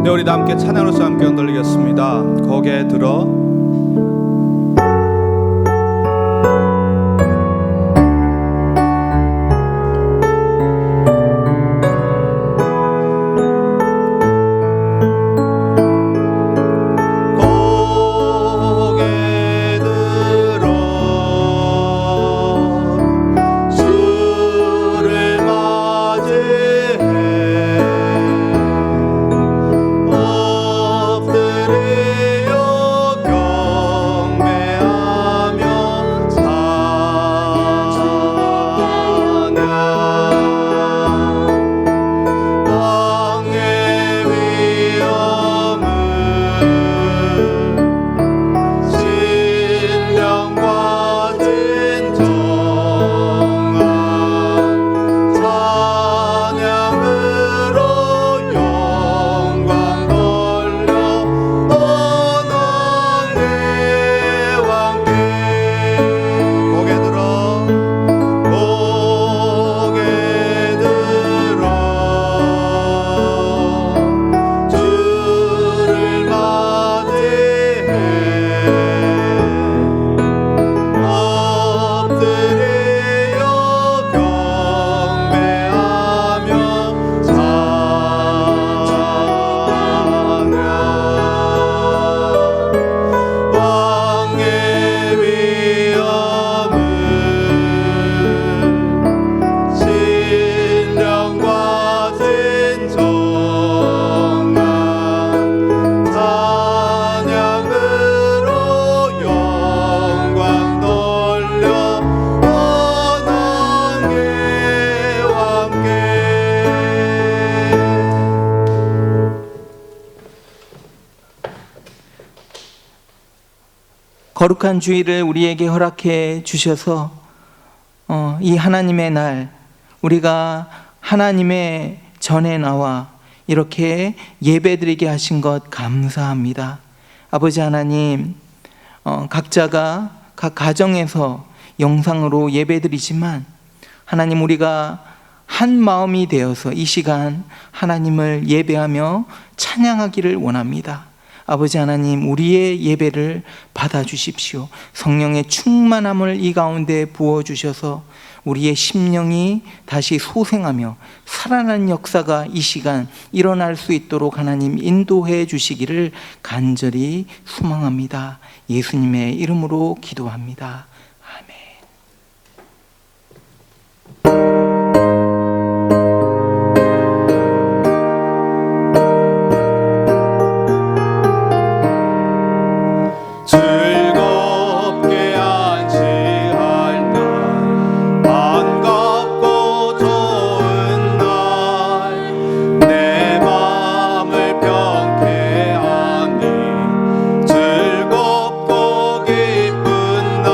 네, 우리 함께 찬양으로서 함께 흔들리겠습니다. 고개 들어 거룩한 주일을 우리에게 허락해 주셔서 이 하나님의 날 우리가 하나님의 전에 나와 이렇게 예배드리게 하신 것 감사합니다. 아버지 하나님, 각자가 각 가정에서 영상으로 예배드리지만 하나님, 우리가 한 마음이 되어서 이 시간 하나님을 예배하며 찬양하기를 원합니다. 아버지 하나님, 우리의 예배를 받아주십시오. 성령의 충만함을 이 가운데 부어주셔서 우리의 심령이 다시 소생하며 살아나는 역사가 이 시간 일어날 수 있도록 하나님 인도해 주시기를 간절히 소망합니다. 예수님의 이름으로 기도합니다. 즐겁게 안식할 날, 반갑고 좋은 날, 내 맘을 평케하니 즐겁고 기쁜 날,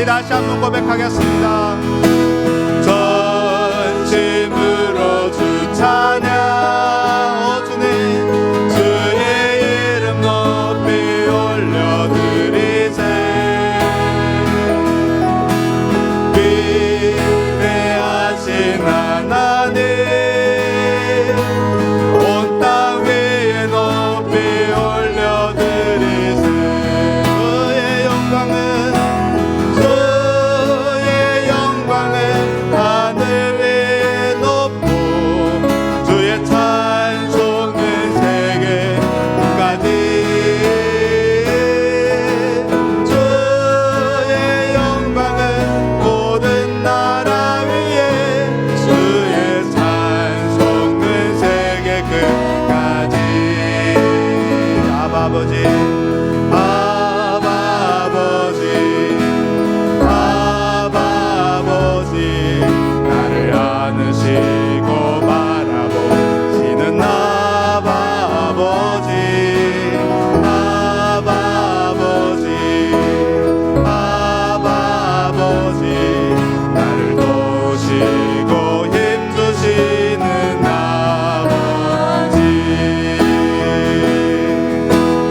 우리 다시 한번 고백하겠습니다. 전심으로 주 찬양, 오 주님 주의 이름 높이 올려드리세. 위대하신 하나님, 온 땅 위에 높이 올려드리세. 주의 영광은 하늘 위에 높고 주의 찬송은 세계까지. 주의 영광은 모든 나라 위에, 주의 찬송은 세계 끝까지. 아버지, 나를 안으시고 바라보시는 아버지, 나를 도우시고 힘주시는 아버지.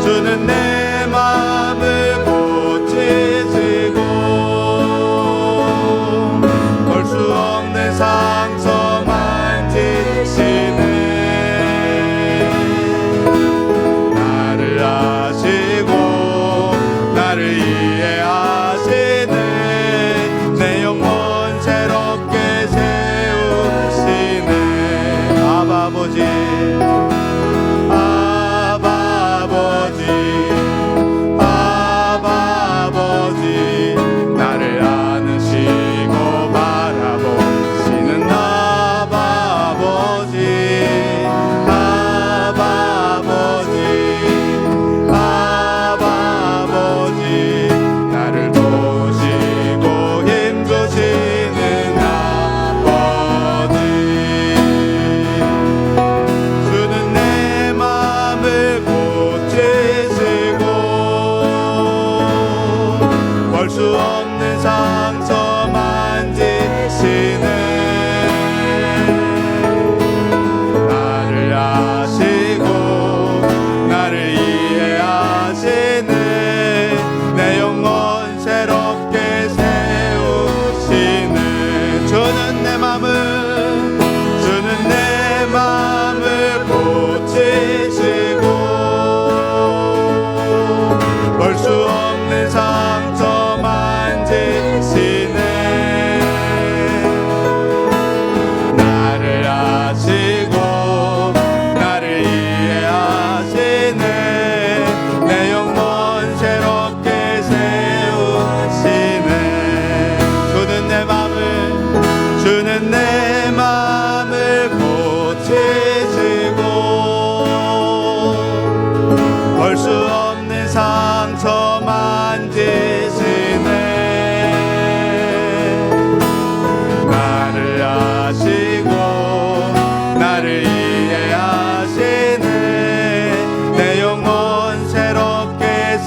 주는 내 마음을 고치시고 볼 수 없는 상처 만지시네. 나를 아시고 나를 이해하시네. 내 영혼 새롭게 세우시네. 아버지, 나를 안으시고 바라보시는 아버지, 나를 도우시고 힘주시는 아버지. 주는 내 마음을 고치시고 볼 수 없는 상처 만지시네. 나를 아시고 나를 이해하시네. 내 영혼 새롭게 세우시네. 주는 내 마음을 고치시고 볼 수 없는 상처 만지시네. 나를 아시고 나를 이해하시네. 내 영혼 새롭게 세우시네. 주는 내 마음을 고치시고 볼 수 없는 상처 만지시네. 나를 아시고 나를 이해하시네. 내 영혼 새롭게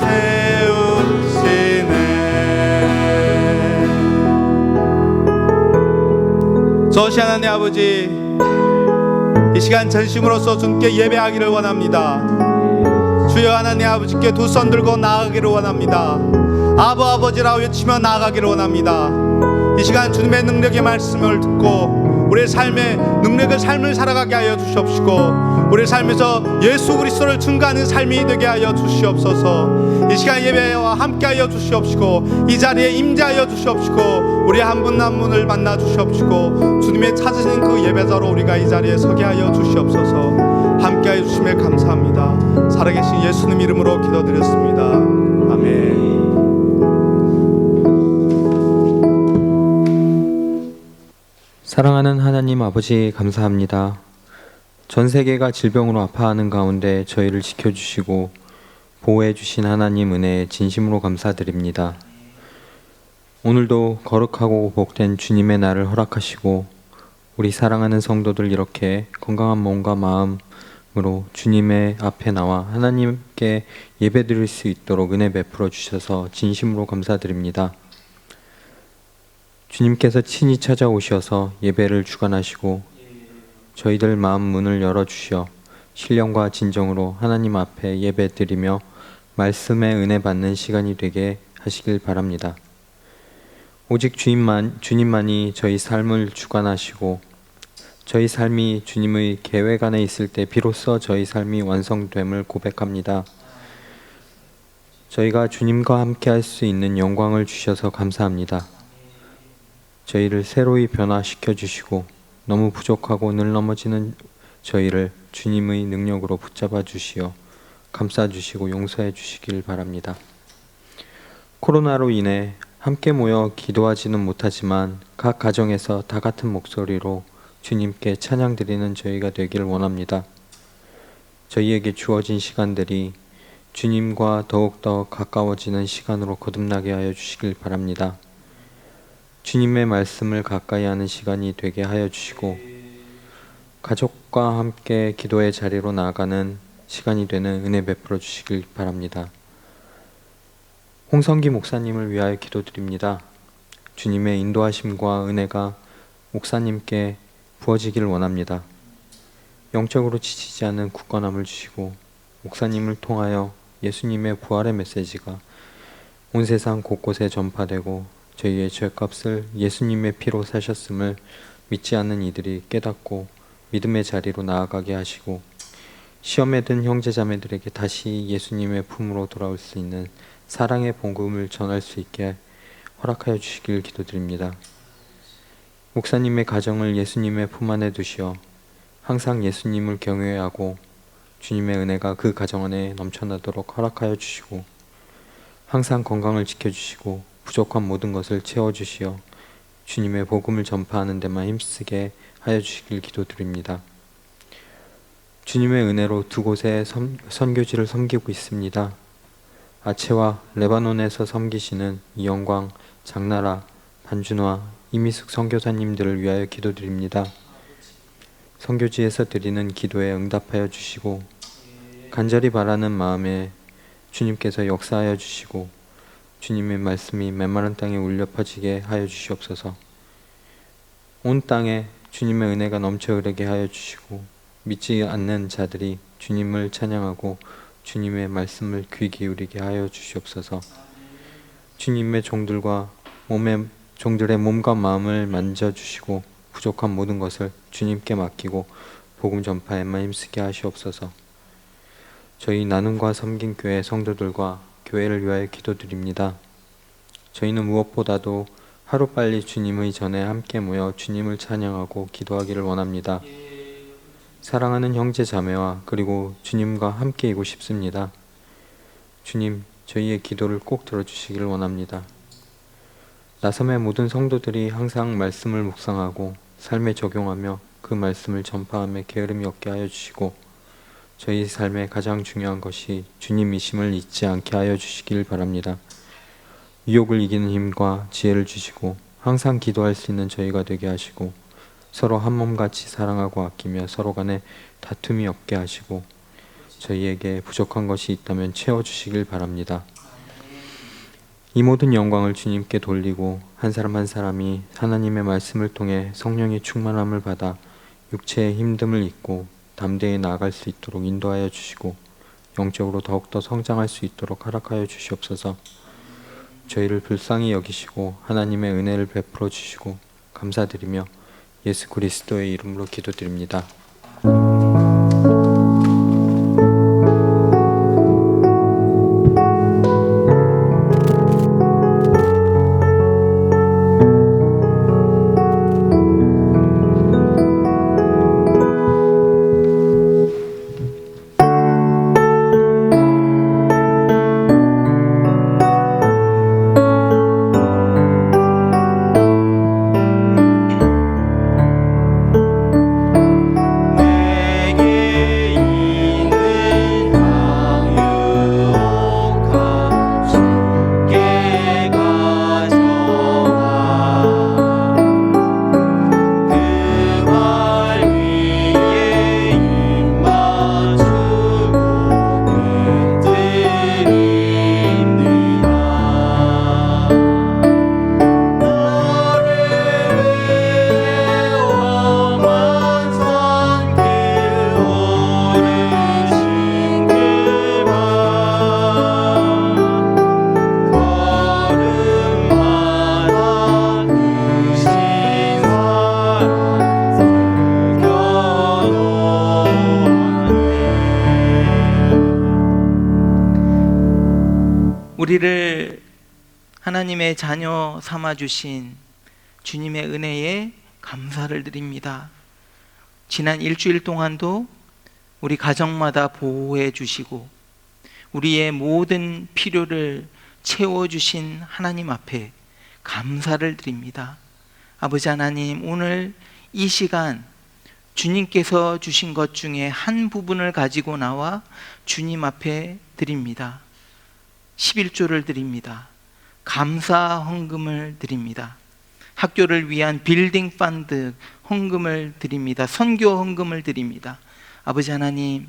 세우시네. 저시 하나님 아버지, 이 시간 전심으로서 주님께 예배하기를 원합니다. 주여 하나님 아버지께 두 손 들고 나아가기를 원합니다. 아버지라 외치며 나아가기를 원합니다. 이 시간 주님의 능력의 말씀을 듣고 우리의 삶의 능력의 삶을 살아가게 하여 주시옵시고 우리 삶에서 예수 그리스도를 증거하는 삶이 되게 하여 주시옵소서. 이 시간 예배와 함께 하여 주시옵시고 이 자리에 임재하여 주시옵시고 우리 한 분 한 분을 만나 주시옵시고 주님의 찾으신 그 예배자로 우리가 이 자리에 서게 하여 주시옵소서. 함께 하여 주심에 감사합니다. 살아계신 예수님 이름으로 기도드렸습니다. 아멘. 사랑하는 하나님 아버지 감사합니다. 전 세계가 질병으로 아파하는 가운데 저희를 지켜주시고 보호해 주신 하나님 은혜에 진심으로 감사드립니다. 오늘도 거룩하고 복된 주님의 날을 허락하시고 우리 사랑하는 성도들 이렇게 건강한 몸과 마음으로 주님의 앞에 나와 하나님께 예배드릴 수 있도록 은혜 베풀어 주셔서 진심으로 감사드립니다. 주님께서 친히 찾아오셔서 예배를 주관하시고 저희들 마음 문을 열어주시어 신령과 진정으로 하나님 앞에 예배 드리며 말씀의 은혜 받는 시간이 되게 하시길 바랍니다. 오직 주님만이 저희 삶을 주관하시고 저희 삶이 주님의 계획 안에 있을 때 비로소 저희 삶이 완성됨을 고백합니다. 저희가 주님과 함께 할 수 있는 영광을 주셔서 감사합니다. 저희를 새로이 변화시켜 주시고 너무 부족하고 늘 넘어지는 저희를 주님의 능력으로 붙잡아 주시어 감싸 주시고 용서해 주시길 바랍니다. 코로나로 인해 함께 모여 기도하지는 못하지만 각 가정에서 다 같은 목소리로 주님께 찬양드리는 저희가 되길 원합니다. 저희에게 주어진 시간들이 주님과 더욱더 가까워지는 시간으로 거듭나게 하여 주시길 바랍니다. 주님의 말씀을 가까이 하는 시간이 되게 하여 주시고 가족과 함께 기도의 자리로 나아가는 시간이 되는 은혜 베풀어 주시길 바랍니다. 홍성기 목사님을 위하여 기도드립니다. 주님의 인도하심과 은혜가 목사님께 부어지길 원합니다. 영적으로 지치지 않는 굳건함을 주시고 목사님을 통하여 예수님의 부활의 메시지가 온 세상 곳곳에 전파되고 저희의 죄값을 예수님의 피로 사셨음을 믿지 않는 이들이 깨닫고 믿음의 자리로 나아가게 하시고 시험에 든 형제자매들에게 다시 예수님의 품으로 돌아올 수 있는 사랑의 복음을 전할 수 있게 허락하여 주시길 기도드립니다. 목사님의 가정을 예수님의 품 안에 두시어 항상 예수님을 경외하고 주님의 은혜가 그 가정 안에 넘쳐나도록 허락하여 주시고 항상 건강을 지켜주시고 부족한 모든 것을 채워주시어 주님의 복음을 전파하는 데만 힘쓰게 하여 주시길 기도드립니다. 주님의 은혜로 두 곳에 선교지를 섬기고 있습니다. 아체와 레바논에서 섬기시는 이영광, 장나라, 반준화, 이미숙 선교사님들을 위하여 기도드립니다. 선교지에서 드리는 기도에 응답하여 주시고 간절히 바라는 마음에 주님께서 역사하여 주시고 주님의 말씀이 메마른 땅에 울려 퍼지게 하여 주시옵소서. 온 땅에 주님의 은혜가 넘쳐 흐르게 하여 주시고 믿지 않는 자들이 주님을 찬양하고 주님의 말씀을 귀 기울이게 하여 주시옵소서. 주님의 종들의 몸과 마음을 만져주시고 부족한 모든 것을 주님께 맡기고 복음 전파에만 힘쓰게 하시옵소서. 저희 나눔과 섬긴 교회 성도들과 교회를 위하여 기도드립니다. 저희는 무엇보다도 하루빨리 주님의 전에 함께 모여 주님을 찬양하고 기도하기를 원합니다. 사랑하는 형제 자매와 그리고 주님과 함께이고 싶습니다. 주님, 저희의 기도를 꼭 들어주시기를 원합니다. 나섬의 모든 성도들이 항상 말씀을 묵상하고 삶에 적용하며 그 말씀을 전파하며 게으름이 없게 하여 주시고 저희 삶의 가장 중요한 것이 주님이심을 잊지 않게 하여 주시길 바랍니다. 유혹을 이기는 힘과 지혜를 주시고 항상 기도할 수 있는 저희가 되게 하시고 서로 한 몸같이 사랑하고 아끼며 서로 간에 다툼이 없게 하시고 저희에게 부족한 것이 있다면 채워주시길 바랍니다. 이 모든 영광을 주님께 돌리고 한 사람 한 사람이 하나님의 말씀을 통해 성령의 충만함을 받아 육체의 힘듦을 잊고 담대히 나아갈 수 있도록 인도하여 주시고 영적으로 더욱더 성장할 수 있도록 허락하여 주시옵소서. 저희를 불쌍히 여기시고 하나님의 은혜를 베풀어 주시고 감사드리며 예수 그리스도의 이름으로 기도드립니다. 하나님의 자녀 삼아주신 주님의 은혜에 감사를 드립니다. 지난 일주일 동안도 우리 가정마다 보호해 주시고 우리의 모든 필요를 채워주신 하나님 앞에 감사를 드립니다. 아버지 하나님, 오늘 이 시간 주님께서 주신 것 중에 한 부분을 가지고 나와 주님 앞에 드립니다. 11조를 드립니다. 감사 헌금을 드립니다. 학교를 위한 빌딩 펀드 헌금을 드립니다. 선교 헌금을 드립니다. 아버지 하나님,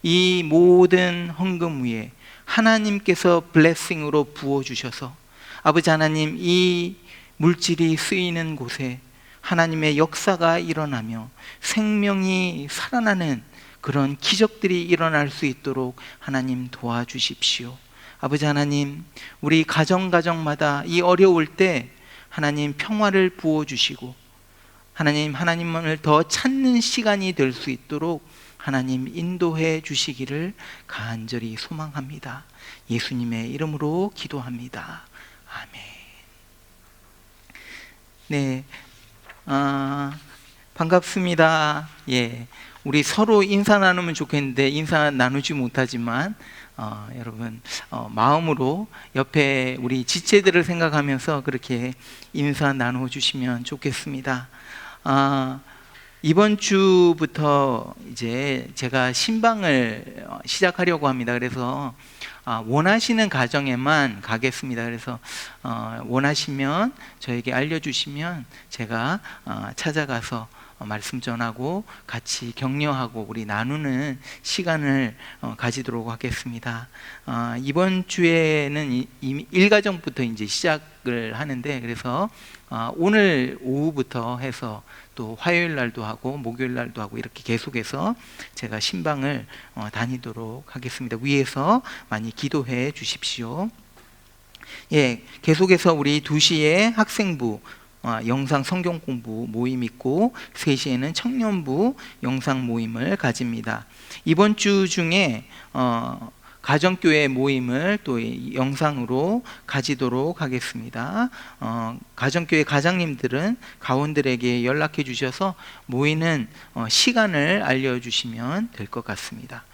이 모든 헌금 위에 하나님께서 블레싱으로 부어주셔서 아버지 하나님, 이 물질이 쓰이는 곳에 하나님의 역사가 일어나며 생명이 살아나는 그런 기적들이 일어날 수 있도록 하나님 도와주십시오. 아버지 하나님, 우리 가정마다 이 어려울 때 하나님 평화를 부어주시고 하나님을 더 찾는 시간이 될 수 있도록 하나님 인도해 주시기를 간절히 소망합니다. 예수님의 이름으로 기도합니다. 아멘. 네, 반갑습니다. 예, 우리 서로 인사 나누면 좋겠는데 인사 나누지 못하지만 여러분 마음으로 옆에 우리 지체들을 생각하면서 그렇게 인사 나눠주시면 좋겠습니다. 이번 주부터 이제 제가 신방을 시작하려고 합니다. 그래서 원하시는 가정에만 가겠습니다. 그래서 원하시면 저에게 알려주시면 제가 찾아가서 말씀 전하고 같이 격려하고 우리 나누는 시간을 가지도록 하겠습니다. 이번 주에는 이미 1가정부터 이제 시작을 하는데, 그래서 오늘 오후부터 해서 또 화요일 날도 하고 목요일 날도 하고 이렇게 계속해서 제가 신방을 다니도록 하겠습니다. 위에서 많이 기도해 주십시오. 예, 계속해서 우리 2시에 학생부 영상 성경 공부 모임 있고 3시에는 청년부 영상 모임을 가집니다. 이번 주 중에 가정교회 모임을 또 영상으로 가지도록 하겠습니다. 가정교회 가장님들은 가원들에게 연락해 주셔서 모이는 시간을 알려주시면 될 것 같습니다.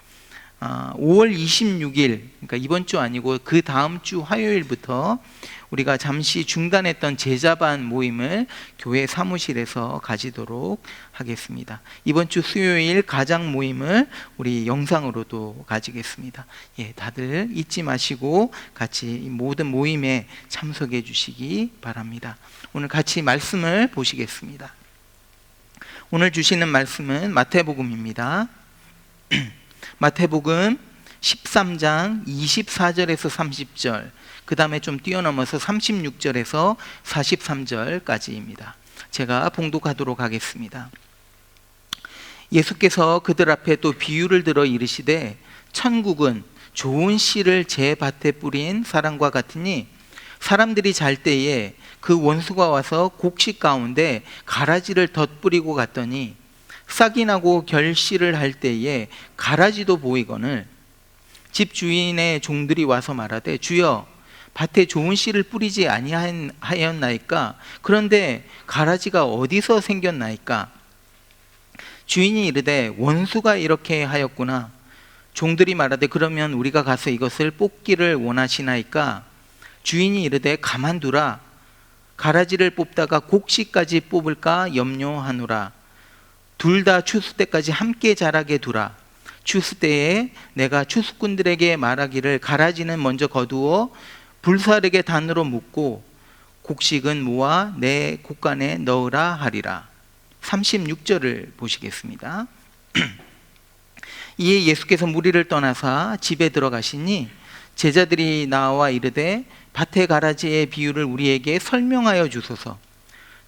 5월 26일, 그러니까 이번 주 아니고 그 다음 주 화요일부터 우리가 잠시 중단했던 제자반 모임을 교회 사무실에서 가지도록 하겠습니다. 이번 주 수요일 가장 모임을 우리 영상으로도 가지겠습니다. 예, 다들 잊지 마시고 같이 모든 모임에 참석해 주시기 바랍니다. 오늘 같이 말씀을 보시겠습니다. 오늘 주시는 말씀은 마태복음입니다. 마태복음 13장 24절에서 30절, 그 다음에 좀 뛰어넘어서 36절에서 43절까지입니다. 제가 봉독하도록 하겠습니다. 예수께서 그들 앞에 또 비유를 들어 이르시되, 천국은 좋은 씨를 제 밭에 뿌린 사람과 같으니 사람들이 잘 때에 그 원수가 와서 곡식 가운데 가라지를 덧뿌리고 갔더니 싹이 나고 결실을 할 때에 가라지도 보이거늘 집 주인의 종들이 와서 말하되, 주여, 밭에 좋은 씨를 뿌리지 아니하였나이까? 그런데 가라지가 어디서 생겼나이까? 주인이 이르되, 원수가 이렇게 하였구나. 종들이 말하되, 그러면 우리가 가서 이것을 뽑기를 원하시나이까? 주인이 이르되, 가만두라. 가라지를 뽑다가 곡식까지 뽑을까 염려하노라. 둘 다 추수 때까지 함께 자라게 두라. 추수 때에 내가 추수꾼들에게 말하기를, 가라지는 먼저 거두어 불사르게 단으로 묶고 곡식은 모아 내 곡간에 넣으라 하리라. 36절을 보시겠습니다. 이에 예수께서 무리를 떠나사 집에 들어가시니 제자들이 나와 이르되, 밭의 가라지의 비유를 우리에게 설명하여 주소서.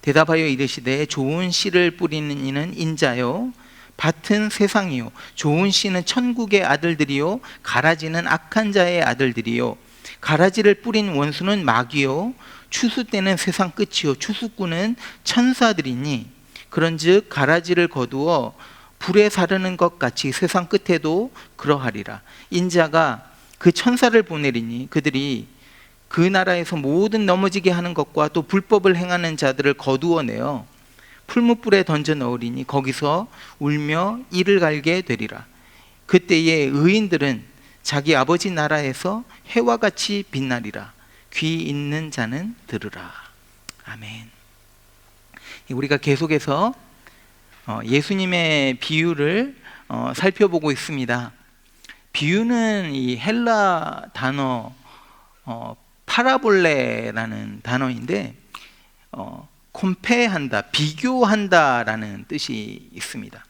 대답하여 이르시되, 좋은 씨를 뿌리는 이는 인자요, 밭은 세상이요, 좋은 씨는 천국의 아들들이요, 가라지는 악한 자의 아들들이요. 가라지를 뿌린 원수는 마귀요, 추수 때는 세상 끝이요, 추수꾼은 천사들이니 그런즉 가라지를 거두어 불에 사르는 것 같이 세상 끝에도 그러하리라. 인자가 그 천사를 보내리니 그들이 그 나라에서 모든 넘어지게 하는 것과 또 불법을 행하는 자들을 거두어내어 풀무불에 던져 넣으리니 거기서 울며 이를 갈게 되리라. 그때에 의인들은 자기 아버지 나라에서 해와 같이 빛나리라. 귀 있는 자는 들으라. 아멘. 우리가 계속해서 예수님의 비유를 살펴보고 있습니다. 비유는 이 헬라 단어 파라볼레라는 단어인데 콤페한다, 비교한다라는 뜻이 있습니다.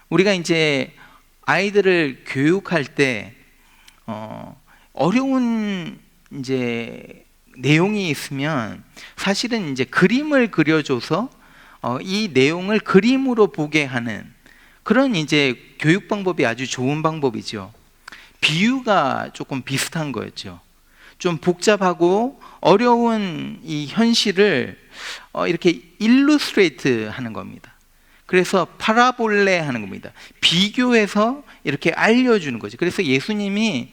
우리가 이제 아이들을 교육할 때 어려운 이제 내용이 있으면 사실은 이제 그림을 그려줘서 이 내용을 그림으로 보게 하는 그런 이제 교육 방법이 아주 좋은 방법이죠. 비유가 조금 비슷한 거였죠. 좀 복잡하고 어려운 이 현실을 이렇게 일루스트레이트 하는 겁니다. 그래서 파라볼레 하는 겁니다. 비교해서 이렇게 알려주는 거죠. 그래서 예수님이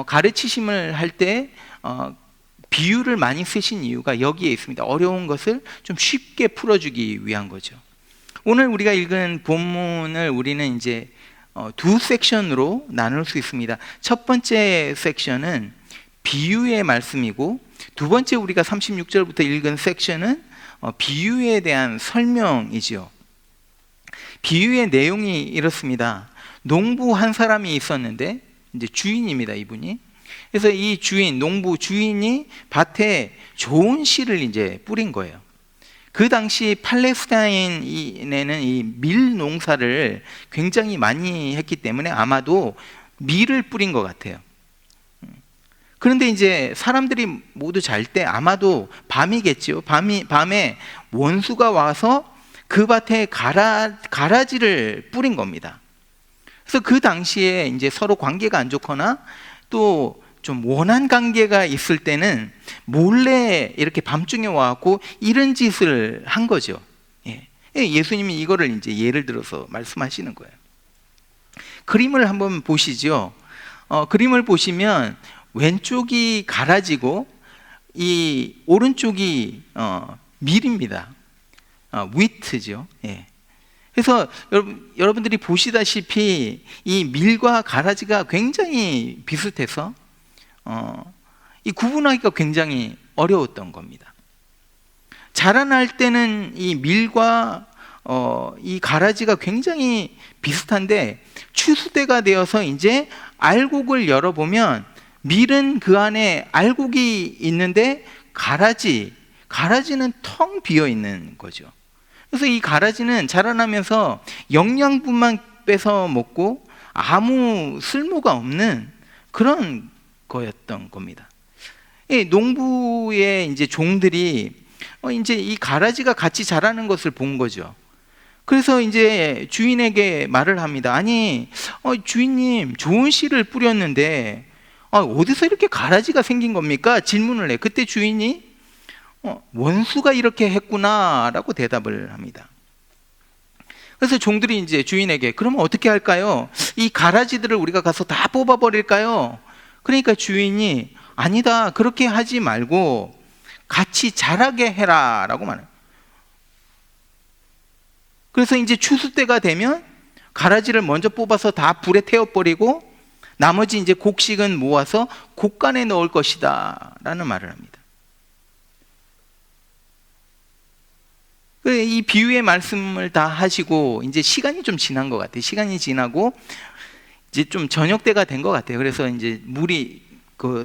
가르치심을 할 때 비유를 많이 쓰신 이유가 여기에 있습니다. 어려운 것을 좀 쉽게 풀어주기 위한 거죠. 오늘 우리가 읽은 본문을 우리는 이제 두 섹션으로 나눌 수 있습니다. 첫 번째 섹션은 비유의 말씀이고, 두 번째 우리가 36절부터 읽은 섹션은 비유에 대한 설명이죠. 비유의 내용이 이렇습니다. 농부 한 사람이 있었는데, 이제 주인입니다, 이분이. 그래서 이 주인, 농부 주인이 밭에 좋은 씨를 이제 뿌린 거예요. 그 당시 팔레스타인에는 이 밀 농사를 굉장히 많이 했기 때문에 아마도 밀을 뿌린 것 같아요. 그런데 이제 사람들이 모두 잘 때 아마도 밤이겠죠. 밤에 원수가 와서 그 밭에 가라지를 뿌린 겁니다. 그래서 그 당시에 이제 서로 관계가 안 좋거나 또 좀 원한 관계가 있을 때는 몰래 이렇게 밤중에 와갖고 이런 짓을 한 거죠. 예수님이 이거를 이제 예를 들어서 말씀하시는 거예요. 그림을 한번 보시죠. 그림을 보시면 왼쪽이 가라지고 이 오른쪽이 밀입니다. 위트죠. 그래서 여러분들이 보시다시피 이 밀과 가라지가 굉장히 비슷해서 이 구분하기가 굉장히 어려웠던 겁니다. 자라날 때는 이 밀과 이 가라지가 굉장히 비슷한데 추수때가 되어서 이제 알곡을 열어보면 밀은 그 안에 알곡이 있는데 가라지는 텅 비어 있는 거죠. 그래서 이 가라지는 자라나면서 영양분만 뺏어 먹고 아무 쓸모가 없는 그런 거였던 겁니다. 이 농부의 이제 종들이 이제 이 가라지가 같이 자라는 것을 본 거죠. 그래서 이제 주인에게 말을 합니다. 아니, 주인님, 좋은 씨를 뿌렸는데 어디서 이렇게 가라지가 생긴 겁니까? 질문을 해. 그때 주인이 원수가 이렇게 했구나라고 대답을 합니다. 그래서 종들이 이제 주인에게 그러면 어떻게 할까요? 이 가라지들을 우리가 가서 다 뽑아버릴까요? 그러니까 주인이 아니다, 그렇게 하지 말고 같이 자라게 해라 라고 말해요. 그래서 이제 추수 때가 되면 가라지를 먼저 뽑아서 다 불에 태워버리고 나머지 이제 곡식은 모아서 곡간에 넣을 것이다 라는 말을 합니다. 이 비유의 말씀을 다 하시고 이제 시간이 좀 지난 것 같아요. 시간이 지나고 이제 좀 저녁 때가 된 것 같아요. 그래서 이제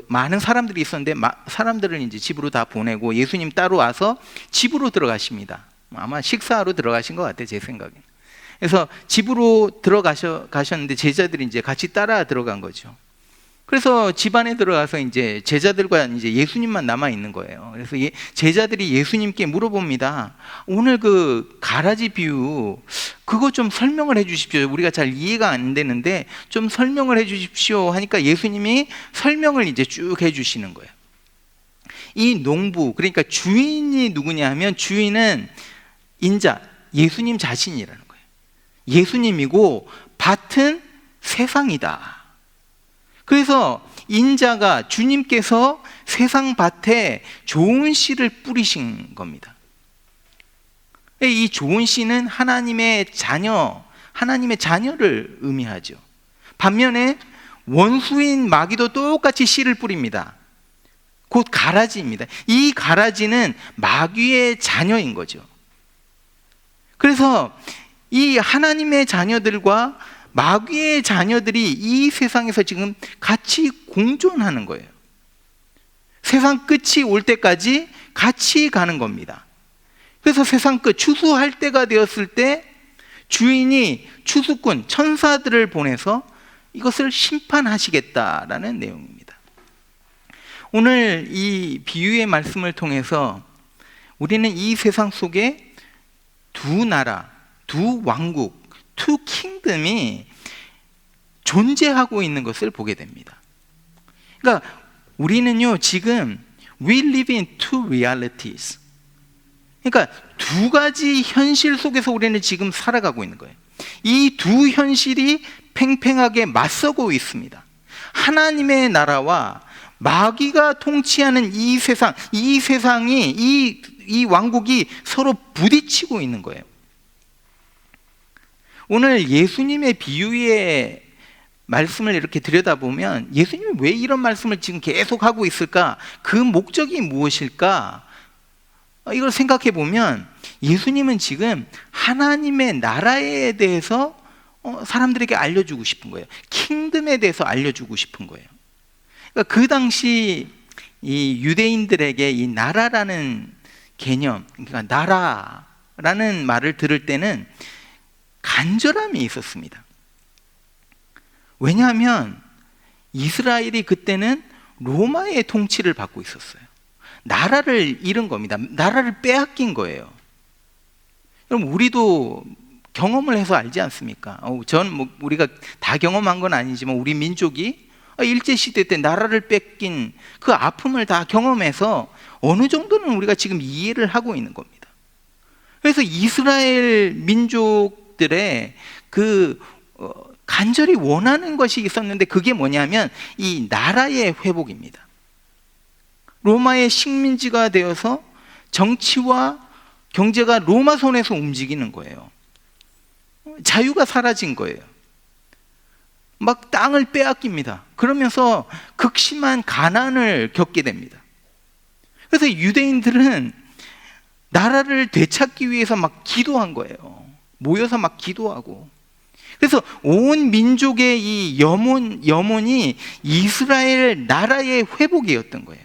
많은 사람들이 있었는데 사람들을 이제 집으로 다 보내고 예수님 따로 와서 집으로 들어가십니다. 아마 식사하러 들어가신 것 같아요, 제 생각에. 그래서 집으로 가셨는데 제자들이 이제 같이 따라 들어간 거죠. 그래서 집 안에 들어가서 이제 제자들과 이제 예수님만 남아 있는 거예요. 그래서 제자들이 예수님께 물어봅니다. 오늘 그 가라지 비유 그거 좀 설명을 해 주십시오. 우리가 잘 이해가 안 되는데 좀 설명을 해 주십시오 하니까 예수님이 설명을 이제 쭉 해 주시는 거예요. 이 농부, 그러니까 주인이 누구냐 하면 주인은 인자, 예수님 자신이라는 거예요. 예수님이고 밭은 세상이다. 그래서 인자가 주님께서 세상 밭에 좋은 씨를 뿌리신 겁니다. 이 좋은 씨는 하나님의 자녀를 의미하죠. 반면에 원수인 마귀도 똑같이 씨를 뿌립니다. 곧 가라지입니다. 이 가라지는 마귀의 자녀인 거죠. 그래서 이 하나님의 자녀들과 마귀의 자녀들이 이 세상에서 지금 같이 공존하는 거예요. 세상 끝이 올 때까지 같이 가는 겁니다. 그래서 세상 끝, 추수할 때가 되었을 때 주인이 추수꾼, 천사들을 보내서 이것을 심판하시겠다라는 내용입니다. 오늘 이 비유의 말씀을 통해서 우리는 이 세상 속에 두 나라, 두 왕국, 두 킹덤이 존재하고 있는 것을 보게 됩니다. 그러니까 우리는요, 지금 we live in two realities. 그러니까 두 가지 현실 속에서 우리는 지금 살아가고 있는 거예요. 이 두 현실이 팽팽하게 맞서고 있습니다. 하나님의 나라와 마귀가 통치하는 이 세상이 이 왕국이 서로 부딪히고 있는 거예요. 오늘 예수님의 비유의 말씀을 이렇게 들여다보면 예수님이 왜 이런 말씀을 지금 계속 하고 있을까? 그 목적이 무엇일까? 이걸 생각해 보면 예수님은 지금 하나님의 나라에 대해서 사람들에게 알려주고 싶은 거예요. 킹덤에 대해서 알려주고 싶은 거예요. 그러니까 그 당시 이 유대인들에게 이 나라라는 개념, 그러니까 나라라는 말을 들을 때는 간절함이 있었습니다. 왜냐하면 이스라엘이 그때는 로마의 통치를 받고 있었어요. 나라를 잃은 겁니다. 나라를 빼앗긴 거예요. 그럼 우리도 경험을 해서 알지 않습니까? 전 우리가 다 경험한 건 아니지만 우리 민족이 일제시대 때 나라를 뺏긴 그 아픔을 다 경험해서 어느 정도는 우리가 지금 이해를 하고 있는 겁니다. 그래서 이스라엘 민족들의 간절히 원하는 것이 있었는데 그게 뭐냐면 이 나라의 회복입니다. 로마의 식민지가 되어서 정치와 경제가 로마 손에서 움직이는 거예요. 자유가 사라진 거예요. 막 땅을 빼앗깁니다. 그러면서 극심한 가난을 겪게 됩니다. 그래서 유대인들은 나라를 되찾기 위해서 막 기도한 거예요. 모여서 막 기도하고. 그래서 온 민족의 이 염원이 이스라엘 나라의 회복이었던 거예요.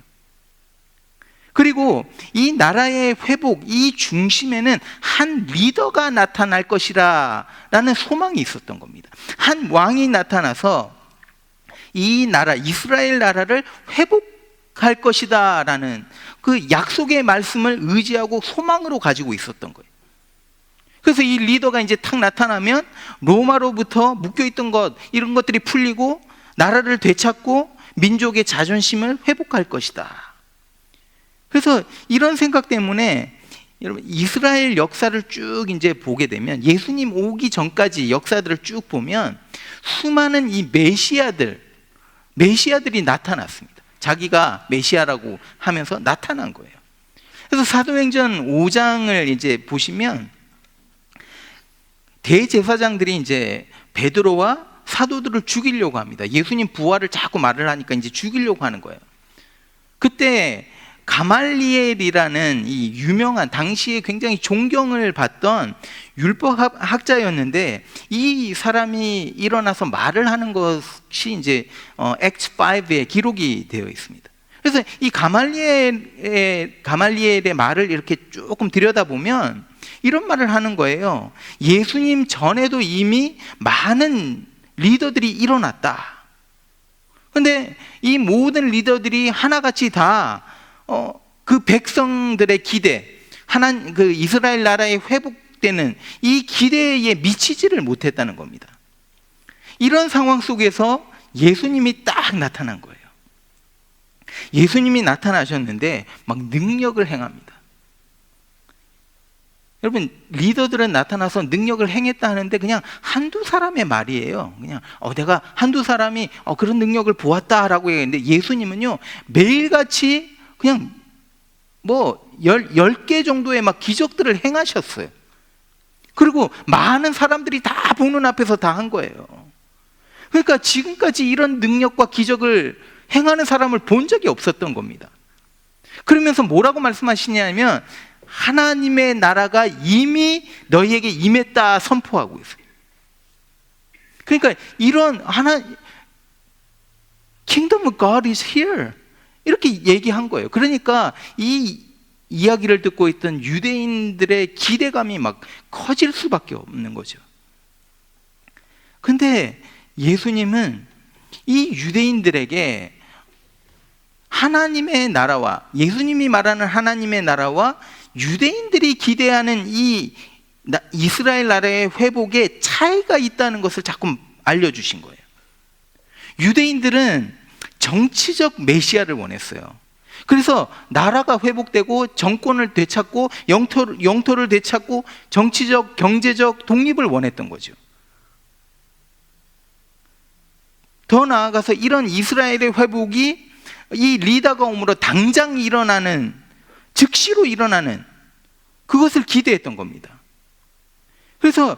그리고 이 나라의 회복, 이 중심에는 한 리더가 나타날 것이라 라는 소망이 있었던 겁니다. 한 왕이 나타나서 이 나라, 이스라엘 나라를 회복할 것이다 라는 그 약속의 말씀을 의지하고 소망으로 가지고 있었던 거예요. 그래서 이 리더가 이제 탁 나타나면 로마로부터 묶여있던 이런 것들이 풀리고 나라를 되찾고 민족의 자존심을 회복할 것이다. 그래서 이런 생각 때문에 여러분 이스라엘 역사를 쭉 이제 보게 되면 예수님 오기 전까지 역사들을 쭉 보면 수많은 이 메시아들이 나타났습니다. 자기가 메시아라고 하면서 나타난 거예요. 그래서 사도행전 5장을 이제 보시면 대제사장들이 이제 베드로와 사도들을 죽이려고 합니다. 예수님 부활을 자꾸 말을 하니까 이제 죽이려고 하는 거예요. 그때 가말리엘이라는 이 유명한 당시에 굉장히 존경을 받던 율법학자였는데 이 사람이 일어나서 말을 하는 것이 이제 Acts 5에 기록이 되어 있습니다. 그래서 이 가말리엘의 말을 이렇게 조금 들여다보면 이런 말을 하는 거예요. 예수님 전에도 이미 많은 리더들이 일어났다. 그런데 이 모든 리더들이 하나같이 다 그 백성들의 기대, 그 이스라엘 나라의 회복되는 이 기대에 미치지를 못했다는 겁니다. 이런 상황 속에서 예수님이 딱 나타난 거예요. 예수님이 나타나셨는데 막 능력을 행합니다. 여러분, 리더들은 나타나서 능력을 행했다 하는데 그냥 한두 사람의 말이에요. 그냥 내가 한두 사람이 그런 능력을 보았다라고 얘기했는데, 예수님은요 매일같이 그냥 뭐 10개 정도의 막 기적들을 행하셨어요. 그리고 많은 사람들이 다 보는 앞에서 다 한 거예요. 그러니까 지금까지 이런 능력과 기적을 행하는 사람을 본 적이 없었던 겁니다. 그러면서 뭐라고 말씀하시냐면, 하나님의 나라가 이미 너희에게 임했다 선포하고 있어요. 그러니까 이런 Kingdom of God is here 이렇게 얘기한 거예요. 그러니까 이 이야기를 듣고 있던 유대인들의 기대감이 막 커질 수밖에 없는 거죠. 근데 예수님은 이 유대인들에게 하나님의 나라와, 예수님이 말하는 하나님의 나라와 유대인들이 기대하는 이 이스라엘 나라의 회복에 차이가 있다는 것을 자꾸 알려주신 거예요. 유대인들은 정치적 메시아를 원했어요. 그래서 나라가 회복되고 정권을 되찾고 영토를 되찾고 정치적, 경제적 독립을 원했던 거죠. 더 나아가서 이런 이스라엘의 회복이 이 리더가 오므로 당장 일어나는, 즉시로 일어나는 그것을 기대했던 겁니다. 그래서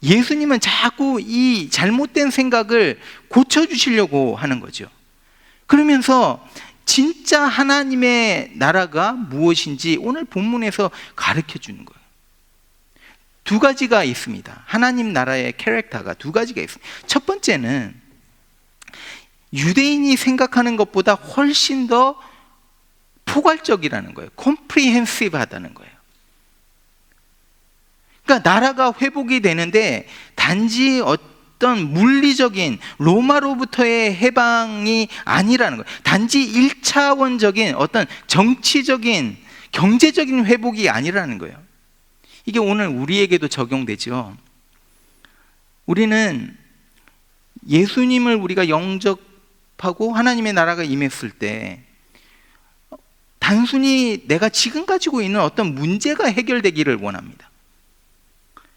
예수님은 자꾸 이 잘못된 생각을 고쳐주시려고 하는 거죠. 그러면서 진짜 하나님의 나라가 무엇인지 오늘 본문에서 가르쳐 주는 거예요. 두 가지가 있습니다. 하나님 나라의 캐릭터가 두 가지가 있습니다. 첫 번째는 유대인이 생각하는 것보다 훨씬 더 포괄적이라는 거예요. 콤프리헨시브하다는 거예요. 그러니까 나라가 회복이 되는데 단지 어떤 물리적인 로마로부터의 해방이 아니라는 거예요. 단지 1차원적인 어떤 정치적인 경제적인 회복이 아니라는 거예요. 이게 오늘 우리에게도 적용되죠. 우리는 예수님을 우리가 영접하고 하나님의 나라가 임했을 때 단순히 내가 지금 가지고 있는 어떤 문제가 해결되기를 원합니다.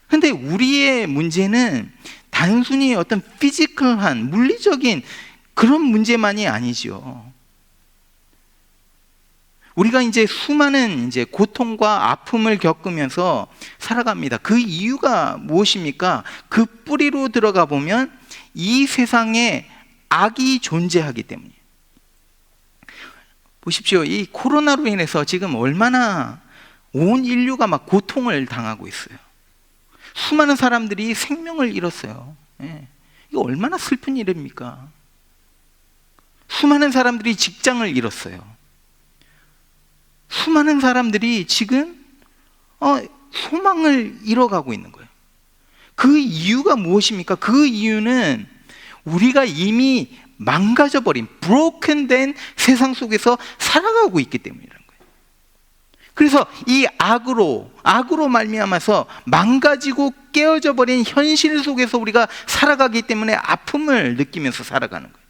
근데 우리의 문제는 단순히 어떤 피지컬한 물리적인 그런 문제만이 아니죠. 우리가 이제 수많은 고통과 아픔을 겪으면서 살아갑니다. 그 이유가 무엇입니까? 그 뿌리로 들어가 보면 이 세상에 악이 존재하기 때문이에요. 보십시오. 이 코로나로 인해서 지금 얼마나 온 인류가 막 고통을 당하고 있어요. 수많은 사람들이 생명을 잃었어요. 이거 얼마나 슬픈 일입니까? 수많은 사람들이 직장을 잃었어요. 수많은 사람들이 지금 소망을 잃어가고 있는 거예요. 그 이유가 무엇입니까? 그 이유는 우리가 이미 망가져버린 브로큰된 세상 속에서 살아가고 있기 때문이라는 거예요. 그래서 이 악으로 말미암아서 망가지고 깨어져 버린 현실 속에서 우리가 살아가기 때문에 아픔을 느끼면서 살아가는 거예요.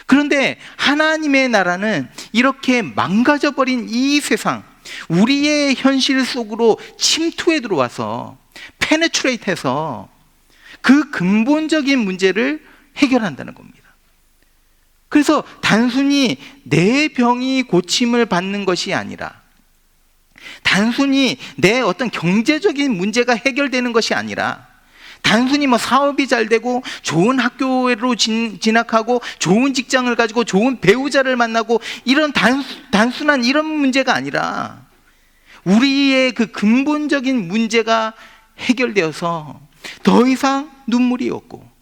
그런데 하나님의 나라는 이렇게 망가져 버린 이 세상, 우리의 현실 속으로 침투해 들어와서 페네트레이트해서 그 근본적인 문제를 해결한다는 겁니다. 그래서 단순히 내 병이 고침을 받는 것이 아니라, 단순히 내 어떤 경제적인 문제가 해결되는 것이 아니라, 단순히 사업이 잘 되고 좋은 학교로 진학하고 좋은 직장을 가지고 좋은 배우자를 만나고 이런 단순한 이런 문제가 아니라, 우리의 그 근본적인 문제가 해결되어서 더 이상 눈물이 없고,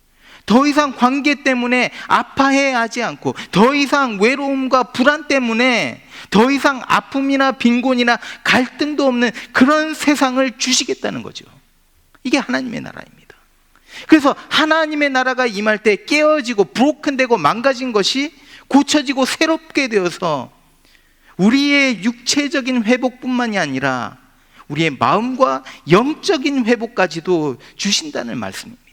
더 이상 관계 때문에 아파해하지 않고, 더 이상 외로움과 불안 때문에 더 이상 아픔이나 빈곤이나 갈등도 없는 그런 세상을 주시겠다는 거죠. 이게 하나님의 나라입니다. 그래서 하나님의 나라가 임할 때 깨어지고 브로큰되고 망가진 것이 고쳐지고 새롭게 되어서 우리의 육체적인 회복뿐만이 아니라 우리의 마음과 영적인 회복까지도 주신다는 말씀입니다.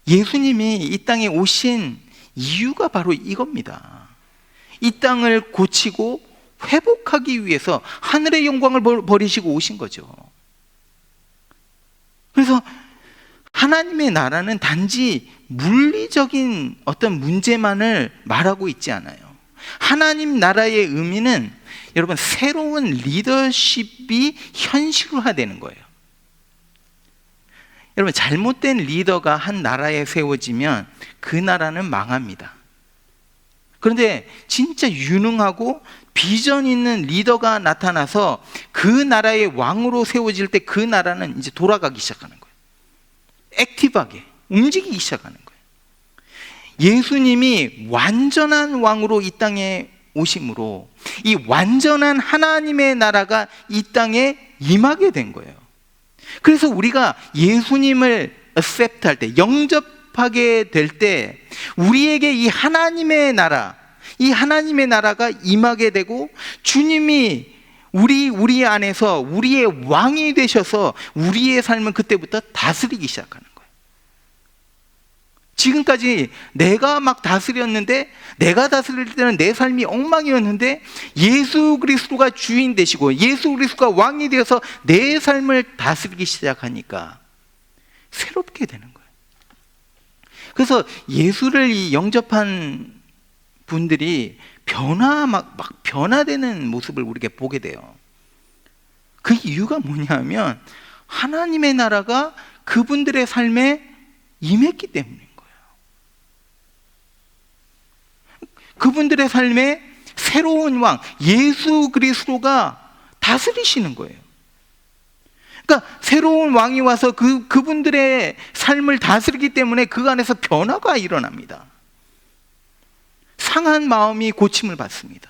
예수님이 이 땅에 오신 이유가 바로 이겁니다. 이 땅을 고치고 회복하기 위해서 하늘의 영광을 버리시고 오신 거죠. 그래서 하나님의 나라는 단지 물리적인 어떤 문제만을 말하고 있지 않아요. 하나님 나라의 의미는 여러분 새로운 리더십이 현실화되는 거예요. 여러분 잘못된 리더가 한 나라에 세워지면 그 나라는 망합니다. 그런데 진짜 유능하고 비전 있는 리더가 나타나서 그 나라의 왕으로 세워질 때 그 나라는 이제 돌아가기 시작하는 거예요. 액티브하게 움직이기 시작하는 거예요. 예수님이 완전한 왕으로 이 땅에 오심으로 이 완전한 하나님의 나라가 이 땅에 임하게 된 거예요. 그래서 우리가 예수님을 accept 할 때, 영접하게 될 때 우리에게 이 하나님의 나라가 임하게 되고 주님이 우리 안에서 우리의 왕이 되셔서 우리의 삶을 그때부터 다스리기 시작하는 거예요. 지금까지 내가 막 다스렸는데, 내가 다스릴 때는 내 삶이 엉망이었는데 예수 그리스도가 주인 되시고 예수 그리스도가 왕이 되어서 내 삶을 다스리기 시작하니까 새롭게 되는 거예요. 그래서 예수를 영접한 분들이 막 변화되는 모습을 우리가 보게 돼요. 그 이유가 뭐냐면 하나님의 나라가 그분들의 삶에 임했기 때문인 거예요. 그분들의 삶에 새로운 왕 예수 그리스도가 다스리시는 거예요. 그러니까 새로운 왕이 와서 그분들의 삶을 다스리기 때문에 그 안에서 변화가 일어납니다. 상한 마음이 고침을 받습니다.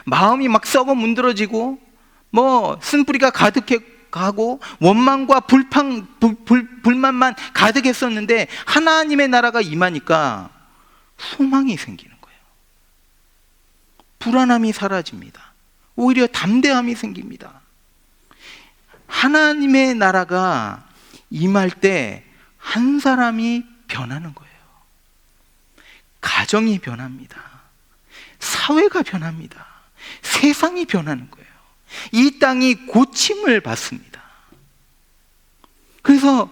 마음이 막 썩어 문드러지고 쓴뿌리가 가득하고 원망과 불만만 가득했었는데 하나님의 나라가 임하니까 소망이 생기는 거예요. 불안함이 사라집니다. 오히려 담대함이 생깁니다. 하나님의 나라가 임할 때 한 사람이 변하는 거예요. 가정이 변합니다. 사회가 변합니다. 세상이 변하는 거예요. 이 땅이 고침을 받습니다. 그래서